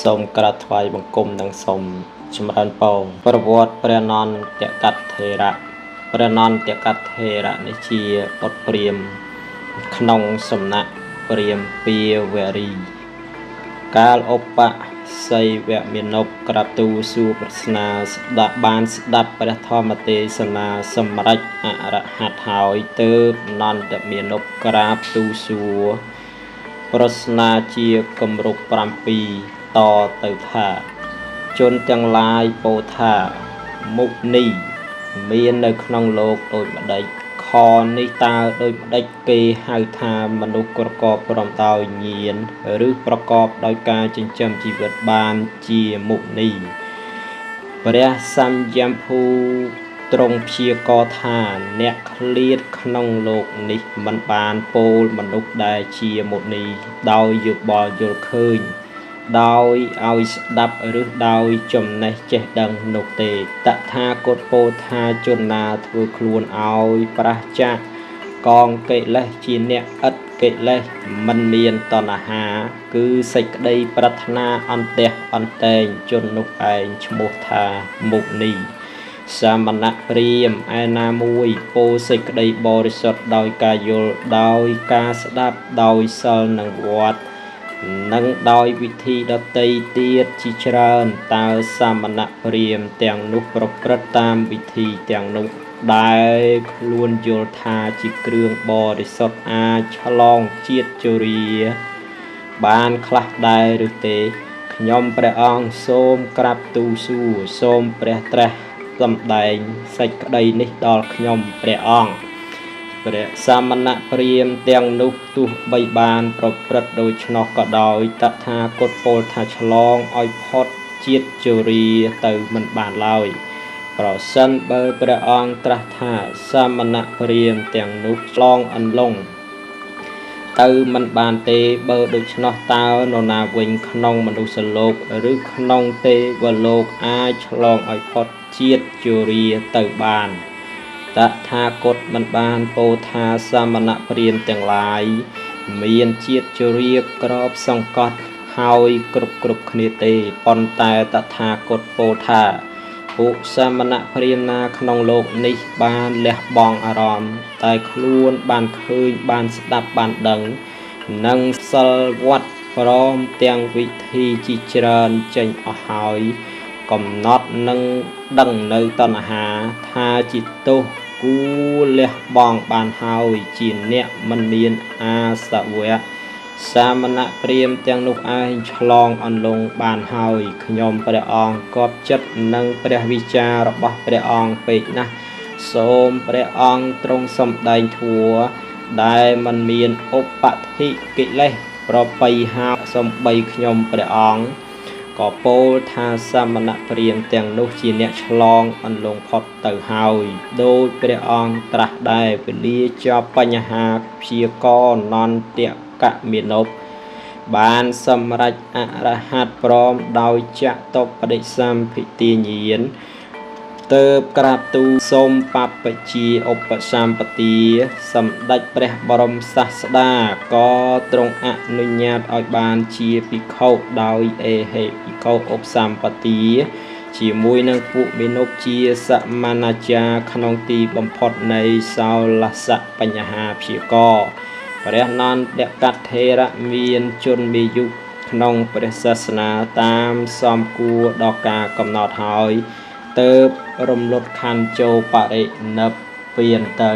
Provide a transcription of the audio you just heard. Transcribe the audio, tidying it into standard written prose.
សូមក្រាបថ្វាយបង្គំនិងសូមចម្រើនពរប្រវត្តិព្រះនន្តកថេរៈព្រះនន្តកថេរៈនេះជាបុត្រព្រាហ្មណ៍ក្នុងសំណាក់ព្រាហ្មណ៍ពាវរីកាលឧបស័យវមានុបក្រាបទូលសួរប្រស្នាស្ដាប់បានស្ដាប់ព្រះធម្មទេសនាសម្រេចអរហត្តហើយទើបនន្តមានុបក្រាបទូលសួរប្រស្នាជាគម្រប់7តទៅថាជនទាំងឡាយពោលថាមុនីមាននៅក្នុងលោកដូចម្ដេចខនេះតើដូចម្ដេចគេហៅថាមនុស្សប្រកបព្រមដោយញាណឬប្រកបដោយការចិញ្ចឹមជីវិតបានជាមុនីព្រះសម្យមភូទ្រង់ព្យាករថាអ្នកឃ្លាតក្នុងលោកនេះមិនបានពោលមនុស្សដែលជាមុនីដោយយោបល់យល់ឃើញដោយឲ្យស្ដាប់ឬដោយចំណេះចេះដឹងនោះទេតថាគតពោលថាជនណាធ្វើខ្លួនឲ្យប្រះចាកកងកិលេសជាអ្នកឥតកិលេសមិនមានតណ្ហាគឺសេចក្តីប្រាថ្នាអន្តះអន្តែងជននោះឯងឈ្មោះថាមុនីសាមណៈព្រាហ្មណ៍ឯណាមួយពោលសេចក្តីបរិសុទ្ធដោយការយល់ដោយការស្ដាប់ដោយសិលនិងវត្តនិងដោយវិធីដតីទៀតជាច្រើនតើសាមណៈព្រាហ្មណ៍ទាំងនោះប្រព្រឹត្តតាមវិធីទាំងនោះដែលខ្លួនយល់ថាជាគ្រឿងបរិសុទ្ធអាចឆ្លងជាតិជរាបានខ្លះដែរឬទេខ្ញុំព្រះអង្គសូមក្រាបទូលសួរសូមព្រះត្រាស់សម្ដែងសេចក្តីនេះដល់ខ្ញុំព្រះអង្គព្រះសាមណៈព្រាហ្មណ៍ទាំងនោះទោះបីបានប្រព្រឹត្តដូច្នោះក៏ដោយតថាគតពោលថាឆ្លងឲ្យផុតជាតិជរាទៅមិនបានឡើយប្រសិនបើព្រះអង្គត្រាស់ថាសាមណៈព្រាហ្មណ៍ទាំងនោះឆ្លងអន្លង់ទៅមិនបានទេបើដូច្នោះតើនរណាវិញក្នុងមនុស្សលោកឬក្នុងទេវលោកអាចឆ្លងឲ្យផុតជាតិជរាទៅបានតថាគតមិនបានពោលថាសាមណៈព្រាហ្មណ៍ទាំងឡាយមានជាតិជរាក្របសង្កត់ហើយគ្រប់គ្នាទេប៉ុន្តែតថាគតពោលថាពួកសាមណៈព្រាហ្មណ៍ណាក្នុងលោកនេះបានលះបង់អារម្មណ៍តែខ្លួនបានឃើញបានស្ដាប់បានដឹងនិងសិលវត្តព្រមទាំងវិធីជាច្រើនចេញអស់ហើយកំណត់និងដឹងនៅតណ្ហាថាជាទោសគួរលះបង់បានហើយជាអ្នកមិនមានអាសវៈសាមណៈព្រាហ្មណ៍ទាំងនោះឯងឆ្លងអន្លង់បានហើយខ្ញុំព្រះអង្គគាប់ចិត្តនឹងព្រះវិចាររបស់ព្រះអង្គពេកណាស់សូមព្រះអង្គទ្រង់សម្ដែងធัวដែលមិនមានឧបតិកិលេសប្របីហាសំបីខ្ញុំព្រះអង្គក៏ពោលថាសាមណៈព្រាហ្មណ៍ទាំងនោះជាអ្នកឆ្លងអន្លង់ផុតទៅហើយដោយព្រះអង្គត្រាស់ដែរពលាចប់បញ្ហាព្យាករណន្តកមានុបបានសម្រេចអរហត្តព្រមដោយចតុបដិសម្ភិទាញាណទើបក្រាបទូលសូមបព្វជិឧបសម្បទាសម្ដេចព្រះបរមសាស្តាក៏ទ្រង់អនុញ្ញាតឲ្យបានជាភិក្ខុដោយអេហេភិក្ខុឧបសម្បទាជាមួយនឹងពួកមានុបជាសមាណាចារក្នុងទីបំផុតនៃសោលសៈបញ្ហាព្យាករព្រះនន្តកថេរៈមានជនមាយុក្នុងព្រះសាសនាតាមសមគួរដល់ការកំណត់ហើយទើបរំលត់ខណ្ឌចូលបរិនិព្វានទៅ